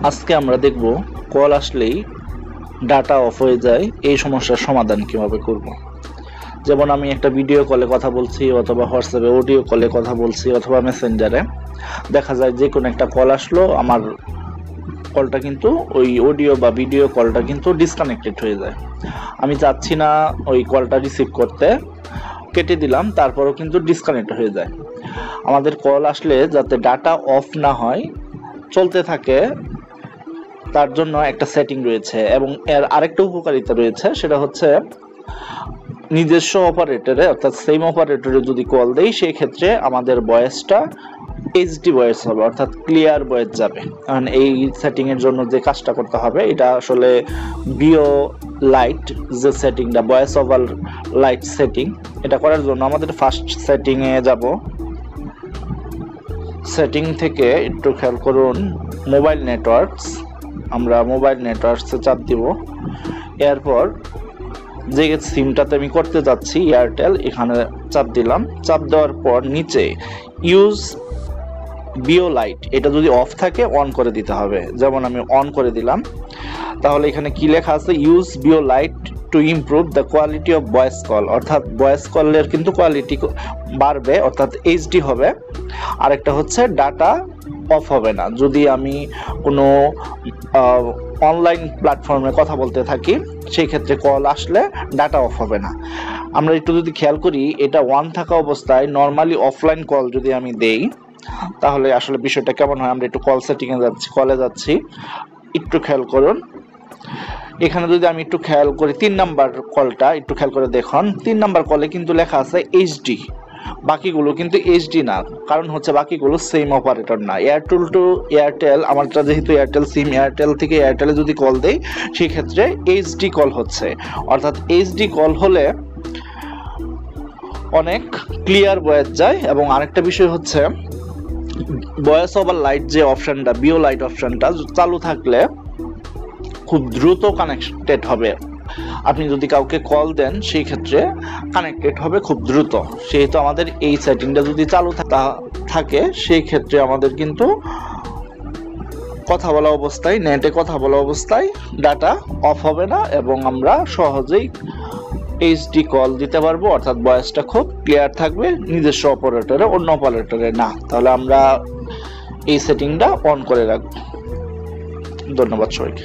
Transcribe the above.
আজকে আমরা দেখব কল আসলেই ডাটা অফ হয়ে যায় এই সমস্যার সমাধান কিভাবে করব। যেমন আমি একটা ভিডিও কলে কথা বলছি অথবা হোয়াটসঅ্যাপে অডিও কলে কথা বলছি অথবা মেসেঞ্জারে, দেখা যায় যে কোনো একটা কল আসলো, আমার কলটা কিন্তু ওই অডিও বা ভিডিও কলটা কিন্তু ডিসকানেক্টেড হয়ে যায়। আমি চাচ্ছি না ওই কলটা রিসিভ করতে, কেটে দিলাম, তারপরও কিন্তু ডিসকানেক্ট হয়ে যায়। আমাদের কল আসলে যাতে ডাটা অফ না হয়, চলতে থাকে, তার জন্য একটা সেটিং রয়েছে এবং এর আরেকটা উপকারিতা রয়েছে, সেটা হচ্ছে নিজস্ব অপারেটরে অর্থাৎ সেম অপারেটরে যদি কল দেই সেই ক্ষেত্রে আমাদের ভয়েসটা এইচডি ভয়েস হবে, অর্থাৎ ক্লিয়ার ভয়েস যাবে। কারণ এই সেটিং এর জন্য যে কাজটা করতে হবে, এটা আসলে বিও লাইট যে সেটিংটা, ভয়েস ওভার লাইট সেটিং, এটা করার জন্য আমাদের ফার্স্ট সেটিং এ যাব। সেটিং থেকে একটু খেয়াল করুন মোবাইল নেটওয়ার্কস, আমরা মোবাইল নেটওয়ার্কসে চাপ দিব। এরপর যে সিমটাতে আমি করতে যাচ্ছি এয়ারটেল, এখানে চাপ দিলাম। চাপ দেওয়ার পর নিচে ইউজ বিও লাইট, এটা যদি অফ থাকে অন করে দিতে হবে। যেমন আমি অন করে দিলাম, তাহলে এখানে কি লেখা আছে, use VoLTE to improve the quality of voice call, অর্থাৎ ভয়েস কলের কিন্তু কোয়ালিটি বাড়বে, অর্থাৎ এইচডি হবে। আরেকটা হচ্ছে ডাটা অফ হবে না। যদি আমি কোনো অনলাইন প্ল্যাটফর্মে কথা বলতে থাকি, সেই ক্ষেত্রে কল আসলে ডাটা অফ হবে না। আমরা একটু যদি খেয়াল করি, এটা অন থাকা অবস্থায় নর্মালি অফলাইন কল যদি আমি দেই, তাহলে আসলে বিষয়টা কেমন হয়। আমরা একটু কল সেটিংয়ে যাচ্ছি, কলে যাচ্ছি, একটু খেয়াল করুন। এখানে যদি আমি একটু খেয়াল করি 3 নাম্বার কলটা একটু খেয়াল করে দেখুন, 3 নাম্বার কলে কিন্তু লেখা আছে এইচডি, বাকিগুলো কিন্তু এইচডি না। কারণ হচ্ছে বাকিগুলো সেম অপারেটর না। এয়ারটেল টু এয়ারটেল, আমারটা যেহেতু এয়ারটেল সিম, এয়ারটেল থেকে এয়ারটেলে যদি কল দেই সেই ক্ষেত্রে এইচডি কল হচ্ছে, অর্থাৎ এইচডি কল হলে অনেক ক্লিয়ার ভয়েস যায়। এবং আরেকটা বিষয় হচ্ছে ভয়েস ওভার লাইট যে অপশনটা, বিও লাইট অপশনটা চালু থাকলে খুব দ্রুত কানেক্টেড হবে। আপনি যদি কাউকে কল দেন সেই ক্ষেত্রে কানেক্টেড হবে খুব দ্রুত। সেহেতু আমাদের এই সেটিংটা যদি চালু থাকে সেই ক্ষেত্রে আমাদের কিন্তু কথা বলা অবস্থায়, নেটে কথা বলা অবস্থায় ডাটা অফ হবে না এবং আমরা সহজেই এইচডি কল দিতে পারবো, অর্থাৎ ভয়েসটা খুব ক্লিয়ার থাকবে, নিজস্ব অপারেটরে, অন্য অপারেটরে না। তাহলে আমরা এই সেটিংটা অন করে রাখবো। ধন্যবাদ সবাইকে।